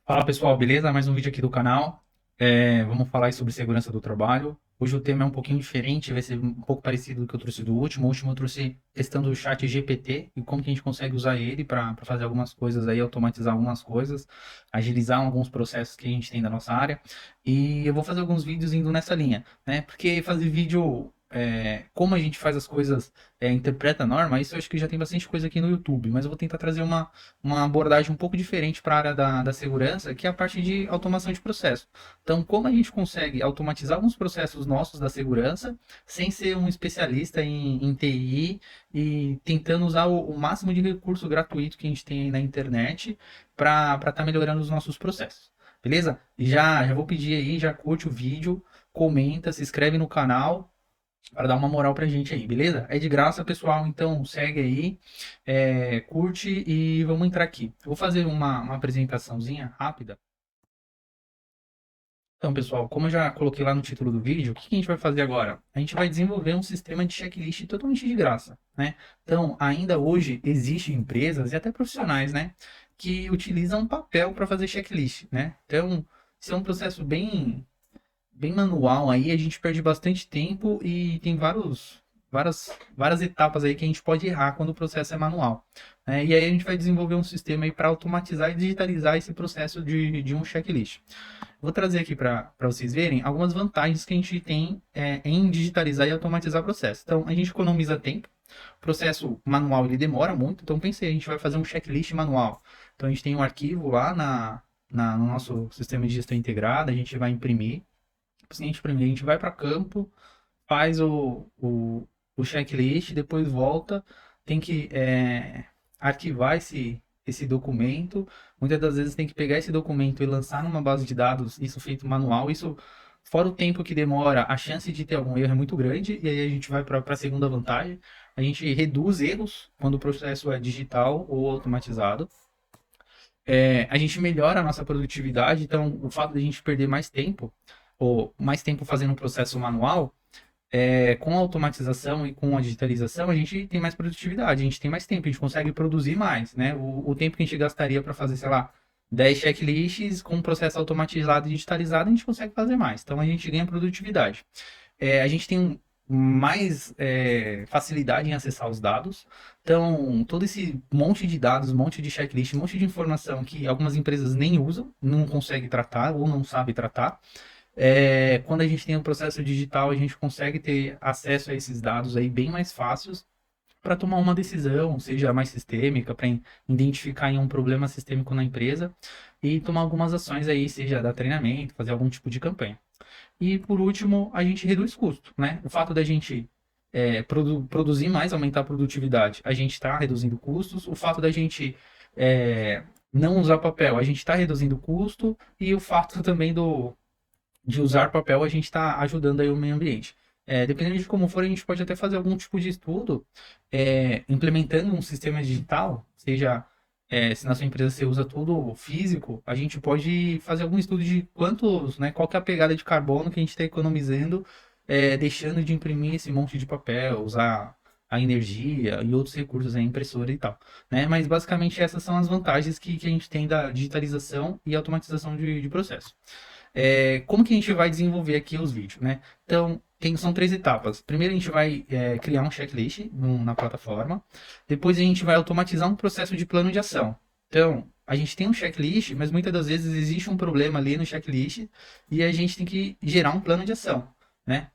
Fala pessoal, beleza? Mais um vídeo aqui do canal. Vamos falar aí sobre segurança do trabalho. Hoje o tema é um pouquinho diferente, vai ser um pouco parecido do que eu trouxe do último. O último eu trouxe testando o chat GPT e como que a gente consegue usar ele para fazer algumas coisas aí, automatizar algumas coisas, agilizar alguns processos que a gente tem da nossa área. E eu vou fazer alguns vídeos indo nessa linha, né? Porque fazer vídeo, como a gente faz as coisas, interpreta a norma, isso eu acho que já tem bastante coisa aqui no YouTube, mas eu vou tentar trazer uma abordagem um pouco diferente para a área da segurança, que é a parte de automação de processo. Então, como a gente consegue automatizar alguns processos nossos da segurança, sem ser um especialista em TI e tentando usar o máximo de recurso gratuito que a gente tem aí na internet para estar melhorando os nossos processos. Beleza? Já vou pedir aí, já curte o vídeo, comenta, se inscreve no canal para dar uma moral pra gente aí, beleza? É de graça, pessoal, então segue aí, curte e vamos entrar aqui. Eu vou fazer uma apresentaçãozinha rápida. Então, pessoal, como eu já coloquei lá no título do vídeo, o que a gente vai fazer agora? A gente vai desenvolver um sistema de checklist totalmente de graça, né? Então, ainda hoje existem empresas e até profissionais, né, que utilizam papel para fazer checklist, né? Então, isso é um processo bem manual aí, a gente perde bastante tempo e tem várias etapas aí que a gente pode errar quando o processo é manual, né? E aí a gente vai desenvolver um sistema aí para automatizar e digitalizar esse processo de um checklist. Vou trazer aqui para vocês verem algumas vantagens que a gente tem em digitalizar e automatizar o processo. Então, a gente economiza tempo. O processo manual ele demora muito, então pensei, a gente vai fazer um checklist manual. Então, a gente tem um arquivo lá no nosso sistema de gestão integrada, a gente vai imprimir. Seguinte, primeiro a gente vai para campo, faz o checklist, depois volta, tem que arquivar esse documento. Muitas das vezes tem que pegar esse documento e lançar numa base de dados, isso feito manual. Isso, fora o tempo que demora, a chance de ter algum erro é muito grande. E aí a gente vai para a segunda vantagem. A gente reduz erros quando o processo é digital ou automatizado. A gente melhora a nossa produtividade, então o fato de a gente perder mais tempo, ou mais tempo fazendo um processo manual, com a automatização e com a digitalização, a gente tem mais produtividade, a gente tem mais tempo, a gente consegue produzir mais, né? O tempo que a gente gastaria para fazer, sei lá, 10 checklists com um processo automatizado e digitalizado, a gente consegue fazer mais. Então a gente ganha produtividade. A gente tem mais facilidade em acessar os dados. Então, todo esse monte de dados, monte de checklist, monte de informação que algumas empresas nem usam, não conseguem tratar ou não sabem tratar. Quando a gente tem um processo digital, a gente consegue ter acesso a esses dados aí bem mais fáceis para tomar uma decisão, seja mais sistêmica, para identificar em um problema sistêmico na empresa e tomar algumas ações aí, seja dar treinamento, fazer algum tipo de campanha. E por último, a gente reduz custo, né? O fato da gente produzir mais, aumentar a produtividade, a gente está reduzindo custos. O fato da gente não usar papel, a gente está reduzindo custo. E o fato também de usar papel, a gente está ajudando aí o meio ambiente. Dependendo de como for, a gente pode até fazer algum tipo de estudo implementando um sistema digital, seja se na sua empresa você usa tudo físico, a gente pode fazer algum estudo de quantos, né, qual que é a pegada de carbono que a gente está economizando, deixando de imprimir esse monte de papel, usar a energia e outros recursos, a impressora e tal, né? Mas basicamente essas são as vantagens que a gente tem da digitalização e automatização de processo. Como que a gente vai desenvolver aqui os vídeos, né? Então, são três etapas. Primeiro, a gente vai criar um checklist na plataforma. Depois, a gente vai automatizar um processo de plano de ação. Então, a gente tem um checklist, mas muitas das vezes existe um problema ali no checklist e a gente tem que gerar um plano de ação, né?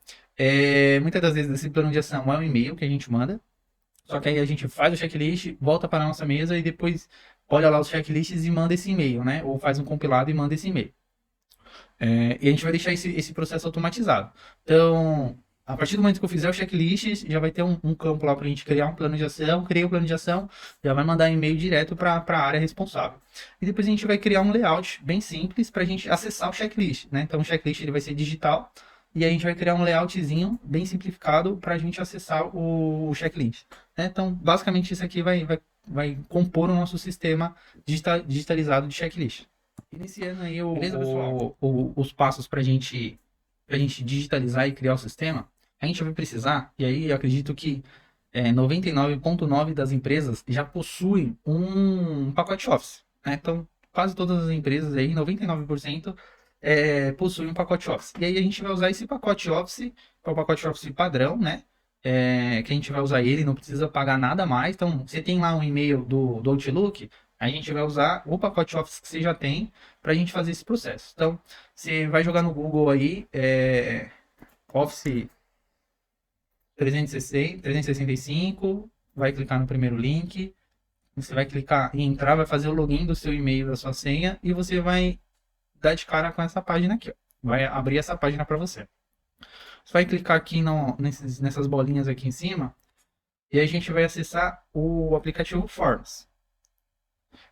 Muitas das vezes esse plano de ação é um e-mail que a gente manda, só que aí a gente faz o checklist, volta para a nossa mesa e depois olha lá os checklists e manda esse e-mail, né? Ou faz um compilado e manda esse e-mail. E a gente vai deixar esse processo automatizado. Então, a partir do momento que eu fizer o checklist, já vai ter um campo lá para a gente criar um plano de ação. Criei o plano de ação, já vai mandar e-mail direto para a área responsável. E depois a gente vai criar um layout bem simples para a gente acessar o checklist, né? Então, o checklist ele vai ser digital e a gente vai criar um layoutzinho bem simplificado para a gente acessar o checklist, né? Então, basicamente, isso aqui vai compor o nosso sistema digitalizado de checklist. Iniciando aí Beleza, pessoal? os passos para a gente digitalizar e criar o sistema, a gente vai precisar, e aí eu acredito que 99,9% das empresas já possuem um pacote Office, né? Então, quase todas as empresas aí, 99%, possuem um pacote Office. E aí a gente vai usar esse pacote Office, que é o pacote Office padrão, né? Que a gente vai usar ele, não precisa pagar nada mais. Então, você tem lá um e-mail do Outlook, a gente vai usar o pacote Office que você já tem para a gente fazer esse processo. Então, você vai jogar no Google aí, Office 365, vai clicar no primeiro link, você vai clicar em entrar, vai fazer o login do seu e-mail, da sua senha, e você vai dar de cara com essa página aqui, ó. Vai abrir essa página para você. Você vai clicar aqui nessas bolinhas aqui em cima, e a gente vai acessar o aplicativo Forms.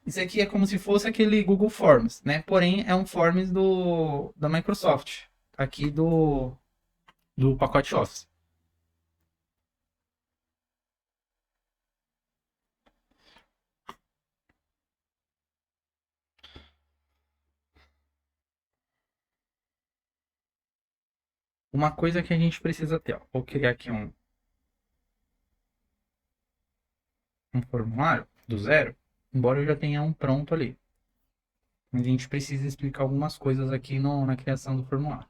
Isso aqui é como se fosse aquele Google Forms, né? Porém, é um Forms da Microsoft, aqui do pacote Office. Uma coisa que a gente precisa ter, ó. Vou criar aqui um formulário do zero, embora eu já tenha um pronto ali. Mas a gente precisa explicar algumas coisas aqui na criação do formulário.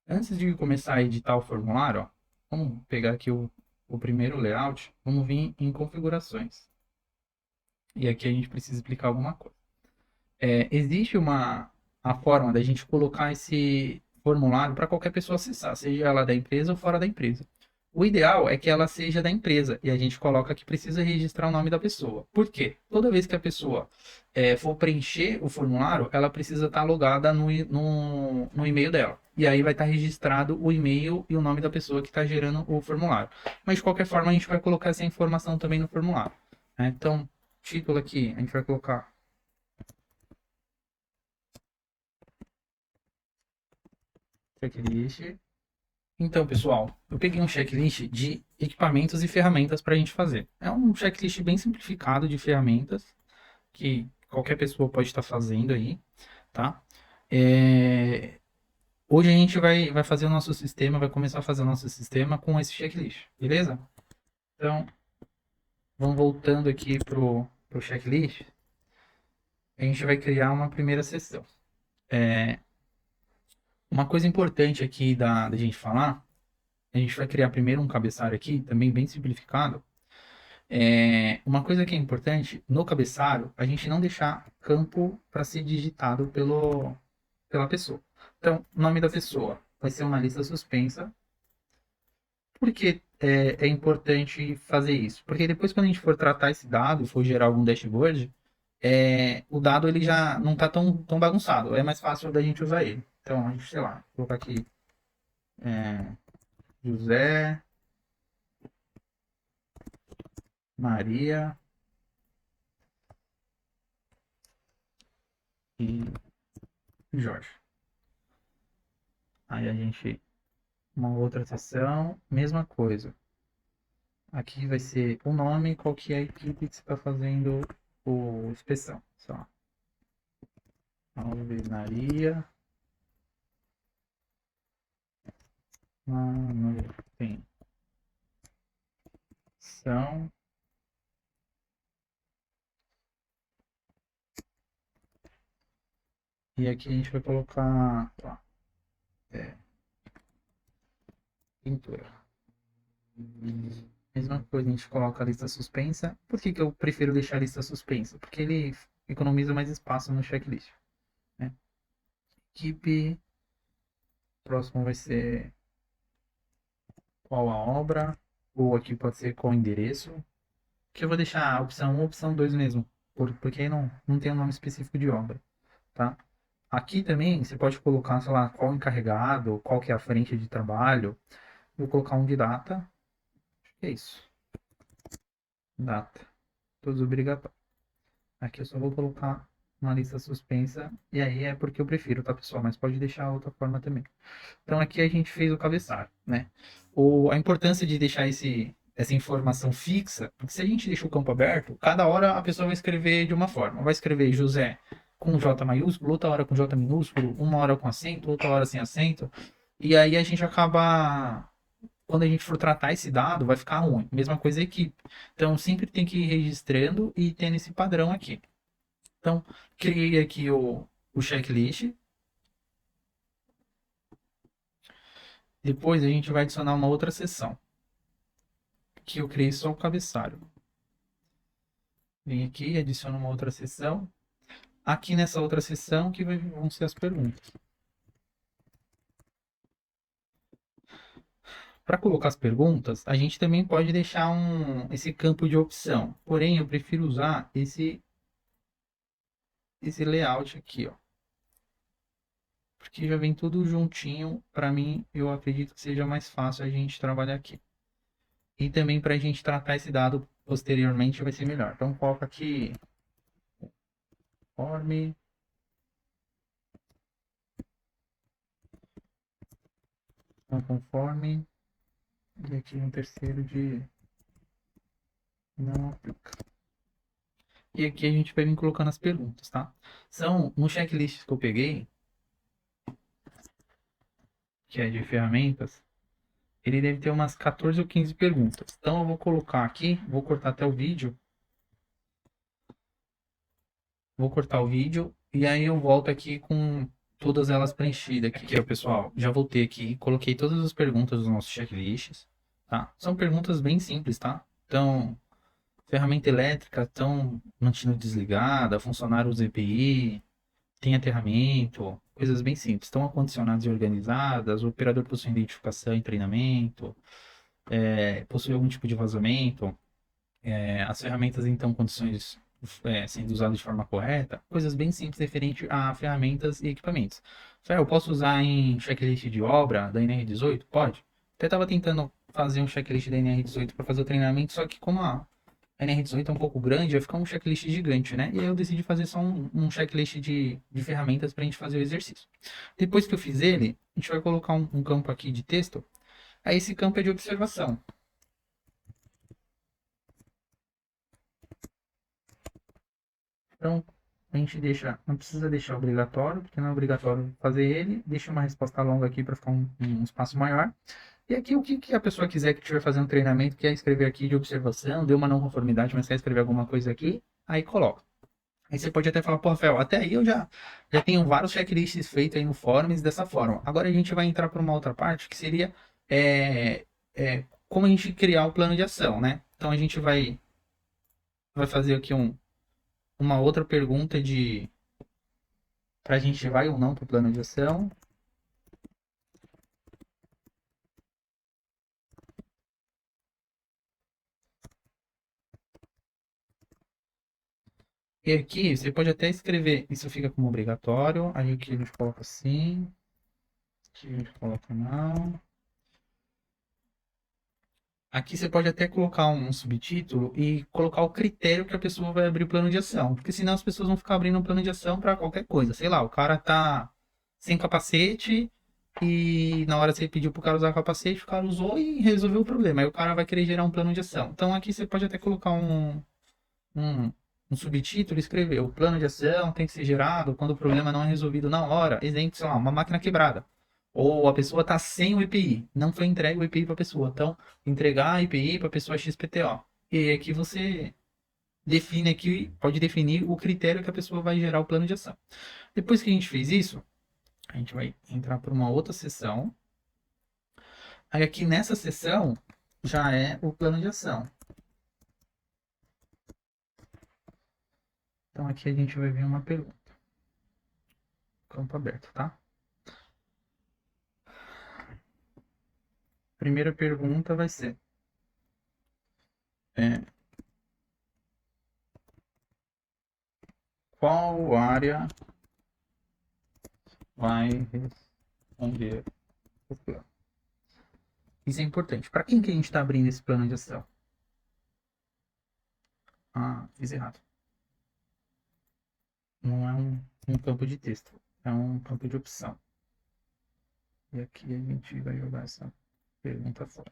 Antes de começar a editar o formulário, ó, vamos pegar aqui o primeiro layout, vamos vir em configurações. E aqui a gente precisa explicar alguma coisa. Existe a forma da gente colocar esse formulário para qualquer pessoa acessar, seja ela da empresa ou fora da empresa. O ideal é que ela seja da empresa e a gente coloca que precisa registrar o nome da pessoa. Por quê? Toda vez que a pessoa for preencher o formulário, ela precisa estar logada no e-mail dela. E aí vai estar registrado o e-mail e o nome da pessoa que está gerando o formulário. Mas de qualquer forma, a gente vai colocar essa informação também no formulário, né? Então, título aqui, a gente vai colocar checklist. Então, pessoal, eu peguei um checklist de equipamentos e ferramentas para a gente fazer. É um checklist bem simplificado de ferramentas que qualquer pessoa pode estar fazendo aí, tá? Hoje a gente vai fazer o nosso sistema, vai começar a fazer o nosso sistema com esse checklist, beleza? Então, vamos voltando aqui pro checklist. A gente vai criar uma primeira sessão. Uma coisa importante aqui da gente falar, a gente vai criar primeiro um cabeçalho aqui, também bem simplificado. Uma coisa que é importante, no cabeçalho, a gente não deixar campo para ser digitado pela pessoa. Então, o nome da pessoa vai ser uma lista suspensa. Por que é importante fazer isso? Porque depois, quando a gente for tratar esse dado, for gerar algum dashboard, o dado ele já não está tão bagunçado. É mais fácil da gente usar ele. Então, a gente, sei lá, vou colocar aqui José, Maria e Jorge. Aí a gente, uma outra seção, mesma coisa. Aqui vai ser o nome, qual que é a equipe que você está fazendo o inspeção. Só. Alvenaria, manutenção. E aqui a gente vai colocar pintura. Mesma coisa, a gente coloca a lista suspensa. Por que eu prefiro deixar a lista suspensa? Porque ele economiza mais espaço no checklist, né? Equipe. Próximo vai ser qual a obra. Ou aqui pode ser qual o endereço. Que eu vou deixar a opção 1 e opção 2 mesmo. Porque aí não tem um nome específico de obra, tá? Aqui também você pode colocar, sei lá, qual encarregado, qual que é a frente de trabalho. Vou colocar um de data. Acho que é isso. Data. Todos obrigatórios. Aqui eu só vou colocar uma lista suspensa. E aí é porque eu prefiro, tá, pessoal? Mas pode deixar outra forma também. Então aqui a gente fez o cabeçalho, né? A importância de deixar essa informação fixa, porque se a gente deixa o campo aberto, cada hora a pessoa vai escrever de uma forma. Vai escrever José com J maiúsculo, outra hora com J minúsculo, uma hora com acento, outra hora sem acento. E aí a gente acaba, quando a gente for tratar esse dado, vai ficar ruim. Mesma coisa a equipe. Então sempre tem que ir registrando e tendo esse padrão aqui. Então, criei aqui o checklist. Depois a gente vai adicionar uma outra seção, que eu criei só o cabeçalho. Vem aqui, adiciono uma outra seção. Aqui nessa outra seção que vão ser as perguntas. Para colocar as perguntas, a gente também pode deixar esse campo de opção. Porém, eu prefiro usar esse layout aqui, ó. Porque já vem tudo juntinho. Para mim, eu acredito que seja mais fácil a gente trabalhar aqui. E também para a gente tratar esse dado posteriormente vai ser melhor. Então, coloca aqui conforme não conforme e aqui um terceiro de não aplica. E aqui a gente vai vir colocando as perguntas, tá? São no checklist que eu peguei, que é de ferramentas, ele deve ter umas 14 ou 15 perguntas. Então eu vou colocar aqui, vou cortar até o vídeo. Vou cortar o vídeo e aí eu volto aqui com todas elas preenchidas aqui, ó, pessoal. Já voltei aqui, coloquei todas as perguntas dos nossos checklists, tá? São perguntas bem simples, tá? Então, ferramenta elétrica estão mantendo desligada, funcionário usa EPI, tem aterramento, coisas bem simples. Estão acondicionadas e organizadas, o operador possui identificação e treinamento, possui algum tipo de vazamento, as ferramentas então condições sendo usadas de forma correta, coisas bem simples referente a ferramentas e equipamentos. Eu posso usar em checklist de obra da NR18? Pode. Até estava tentando fazer um checklist da NR18 para fazer o treinamento, só que como a NR18 é um pouco grande, vai ficar um checklist gigante, né? E aí eu decidi fazer só um checklist de ferramentas para a gente fazer o exercício. Depois que eu fiz ele, a gente vai colocar um campo aqui de texto. Aí esse campo é de observação. Então, a gente deixa, não precisa deixar obrigatório, porque não é obrigatório fazer ele. Deixa uma resposta longa aqui para ficar um espaço maior. E aqui, o que a pessoa quiser que estiver fazendo treinamento, quer escrever aqui de observação, deu uma não conformidade, mas quer escrever alguma coisa aqui, aí coloca. Aí você pode até falar, pô, Rafael, até aí eu já tenho vários checklists feitos aí no Forms dessa forma. Agora a gente vai entrar para uma outra parte que seria como a gente criar o plano de ação, né? Então a gente vai fazer aqui uma outra pergunta de para a gente vai ou não para o plano de ação. E aqui você pode até escrever, isso fica como obrigatório, aí aqui a gente coloca sim, aqui a gente coloca não. Aqui você pode até colocar um subtítulo e colocar o critério que a pessoa vai abrir o plano de ação, porque senão as pessoas vão ficar abrindo um plano de ação para qualquer coisa. Sei lá, o cara tá sem capacete e na hora você pediu pro cara usar capacete, o cara usou e resolveu o problema. Aí o cara vai querer gerar um plano de ação. Então aqui você pode até colocar um, um subtítulo e escrever: o plano de ação tem que ser gerado quando o problema não é resolvido na hora. Exemplo, sei lá, uma máquina quebrada. Ou a pessoa está sem o EPI, não foi entregue o EPI para a pessoa. Então, entregar a EPI para a pessoa XPTO. E aqui você define aqui, pode definir o critério que a pessoa vai gerar o plano de ação. Depois que a gente fez isso, a gente vai entrar para uma outra sessão. Aí aqui nessa sessão já é o plano de ação. Então aqui a gente vai ver uma pergunta. Campo aberto, tá? Primeira pergunta vai ser: é, qual área vai responder o plano? Isso é importante. Para quem que a gente está abrindo esse plano de ação? Ah, fiz errado. Não é um campo de texto, é um campo de opção. E aqui a gente vai jogar essa pergunta fora.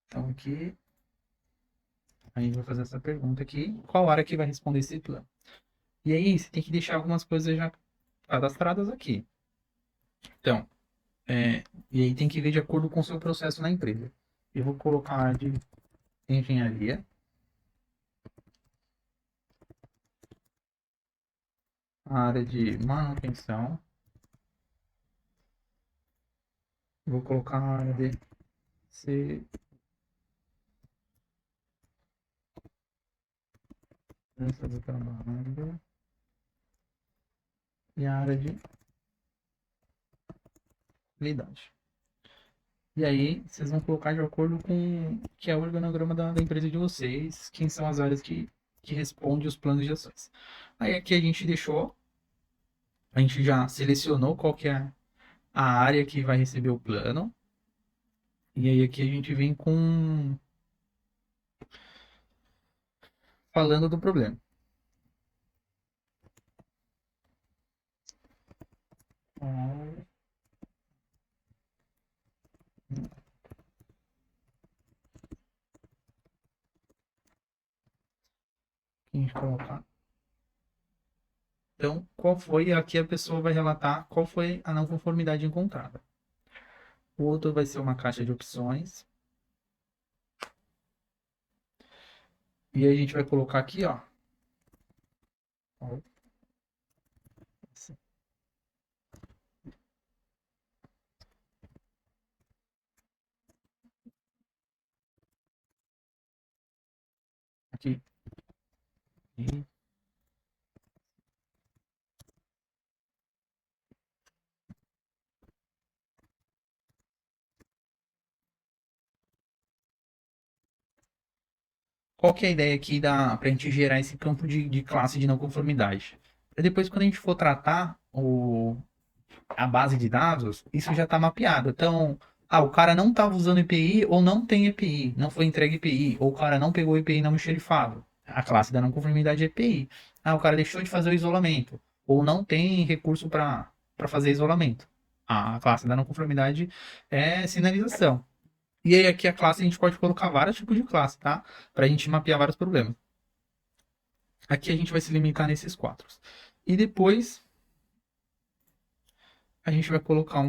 Então aqui a gente vai fazer essa pergunta aqui: qual área que vai responder esse plano? E aí você tem que deixar algumas coisas já cadastradas aqui. Então, e aí tem que ver de acordo com o seu processo na empresa. Eu vou colocar a área de engenharia. a área de manutenção. Vou colocar a área de segurança do trabalho e a área de qualidade. E aí, vocês vão colocar de acordo com o que é o organograma da empresa de vocês, quem são as áreas que respondem os planos de ações. Aí aqui a gente já selecionou qual que é a área que vai receber o plano. E aí aqui a gente vem com falando do problema. A gente colocar. Então, qual foi aqui a pessoa vai relatar qual foi a não conformidade encontrada. O outro vai ser uma caixa de opções. E aí a gente vai colocar aqui, ó. Aqui. Qual que é a ideia aqui para a gente gerar esse campo de classe de não conformidade? Pra depois, quando a gente for tratar a base de dados, isso já está mapeado. Então, o cara não estava usando EPI ou não tem EPI, não foi entregue EPI, ou o cara não pegou EPI não xerifado. A classe da não conformidade é EPI. O cara deixou de fazer o isolamento, ou não tem recurso para fazer isolamento. A classe da não conformidade é sinalização. E aí aqui a classe a gente pode colocar vários tipos de classe, tá? Para a gente mapear vários problemas. Aqui a gente vai se limitar nesses quatro. E depois a gente vai colocar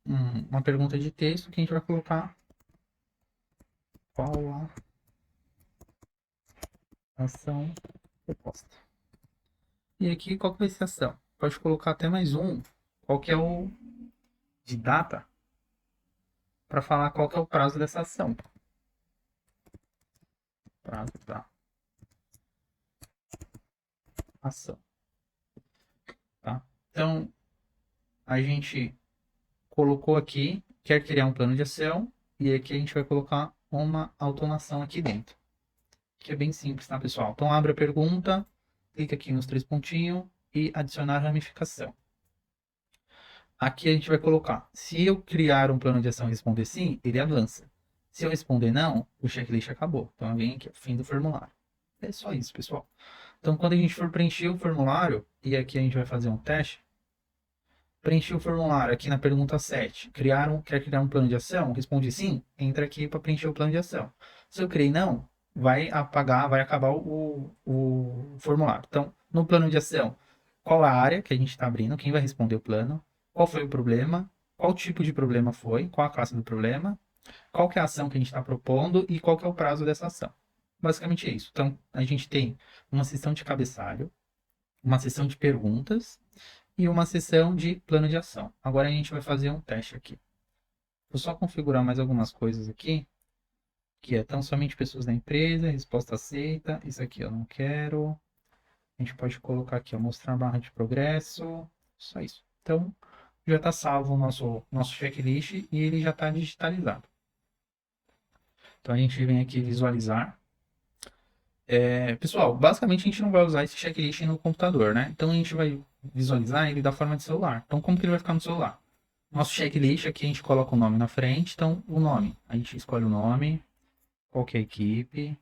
uma pergunta de texto que a gente vai colocar qual a ação proposta. E aqui qual que vai ser a ação? Pode colocar até mais um, qual que é o de data, para falar qual que é o prazo dessa ação. Prazo da ação. Tá? Então, a gente colocou aqui, quer criar um plano de ação, e aqui a gente vai colocar uma automação aqui dentro. Que é bem simples, tá, pessoal? Então, abre a pergunta, clica aqui nos três pontinhos e adicionar ramificação. Aqui a gente vai colocar, se eu criar um plano de ação e responder sim, ele avança. Se eu responder não, o checklist acabou. Então, vem aqui, fim do formulário. É só isso, pessoal. Então, quando a gente for preencher o formulário, e aqui a gente vai fazer um teste, preencher o formulário aqui na pergunta 7. Quer criar um plano de ação? Responde sim, entra aqui para preencher o plano de ação. Se eu criei não, vai apagar, vai acabar o formulário. Então, no plano de ação, qual a área que a gente está abrindo? Quem vai responder o plano? Qual foi o problema? Qual tipo de problema foi? Qual a classe do problema? Qual que é a ação que a gente está propondo e qual que é o prazo dessa ação? Basicamente é isso. Então, a gente tem uma sessão de cabeçalho, uma sessão de perguntas e uma sessão de plano de ação. Agora a gente vai fazer um teste aqui. Vou só configurar mais algumas coisas aqui, que é tão somente pessoas da empresa, resposta aceita, isso aqui eu não quero. A gente pode colocar aqui, ó, mostrar barra de progresso, só isso. Então, já está salvo o nosso checklist e ele já está digitalizado. Então, a gente vem aqui visualizar. Pessoal, basicamente a gente não vai usar esse checklist no computador, né? Então, a gente vai visualizar ele da forma de celular. Então, como que ele vai ficar no celular? Nosso checklist aqui a gente coloca o nome na frente, então o nome. A gente escolhe o nome, qual que é a equipe,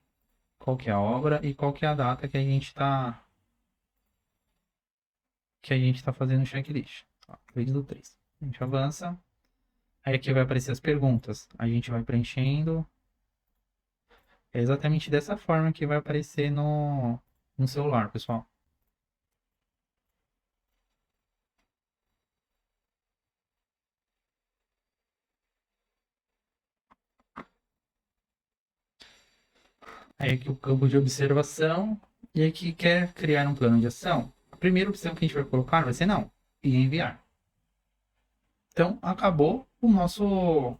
qual que é a obra e qual que é a data que a gente tá fazendo o checklist. Ó, vídeo do 3. A gente avança. Aí aqui vai aparecer as perguntas. A gente vai preenchendo. É exatamente dessa forma que vai aparecer no celular, pessoal. Aí aqui o campo de observação. e aqui quer criar um plano de ação, a primeira opção que a gente vai colocar vai ser não, e enviar. Então, acabou o nosso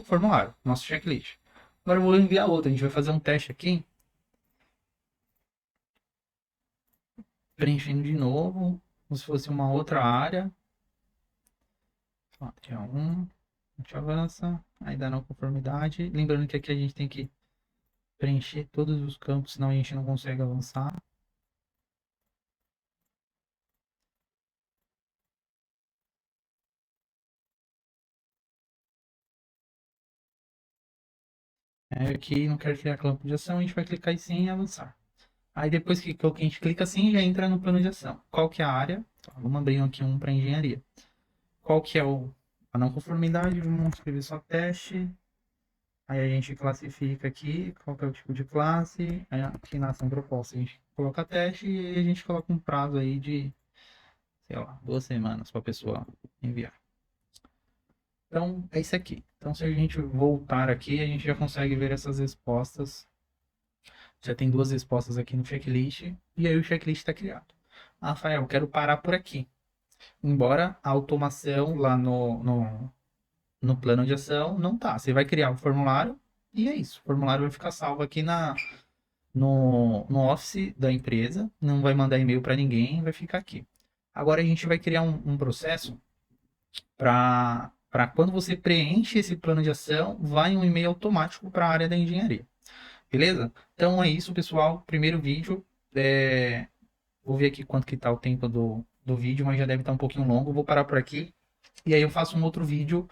formulário, nosso checklist. Agora eu vou enviar outro, a gente vai fazer um teste aqui, preenchendo de novo, como se fosse uma outra área. Ó, dia 1, a gente avança, aí dá não conformidade. Lembrando que aqui a gente tem que preencher todos os campos, senão a gente não consegue avançar. Aqui não quero criar campo de ação, a gente vai clicar em sim e avançar. Aí depois que a gente clica assim, já entra no plano de ação. Qual que é a área? Vamos abrir aqui um para engenharia. Qual que é a não conformidade? Vamos escrever só teste. Aí a gente classifica aqui qual que é o tipo de classe. Aí aqui na ação proposta a gente coloca teste e a gente coloca um prazo aí de, sei lá, 2 semanas para a pessoa enviar. Então é isso aqui. Então se a gente voltar aqui, a gente já consegue ver essas respostas. Já tem 2 respostas aqui no checklist. E aí o checklist está criado. Rafael, quero parar por aqui. Embora a automação lá no plano de ação não tá. Você vai criar um formulário e é isso. O formulário vai ficar salvo aqui no Office da empresa. Não vai mandar e-mail para ninguém, vai ficar aqui. Agora a gente vai criar um processo para quando você preenche esse plano de ação, vai um e-mail automático para a área da engenharia. Beleza? Então é isso, pessoal. Primeiro vídeo. Vou ver aqui quanto que tá o tempo do vídeo, mas já deve estar um pouquinho longo. Vou parar por aqui. E aí eu faço um outro vídeo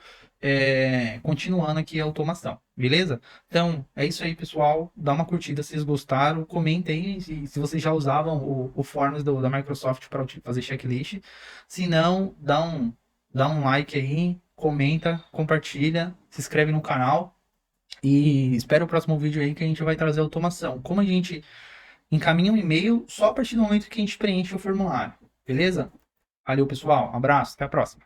continuando aqui a automação. Beleza? Então, é isso aí, pessoal. Dá uma curtida se vocês gostaram. Comentem se vocês já usavam o Forms da Microsoft para fazer checklist. Se não, dá um like aí, comenta, compartilha, se inscreve no canal. E espera o próximo vídeo aí que a gente vai trazer automação. Como a gente encaminha um e-mail só a partir do momento que a gente preenche o formulário. Beleza? Valeu, pessoal. Um abraço. Até a próxima.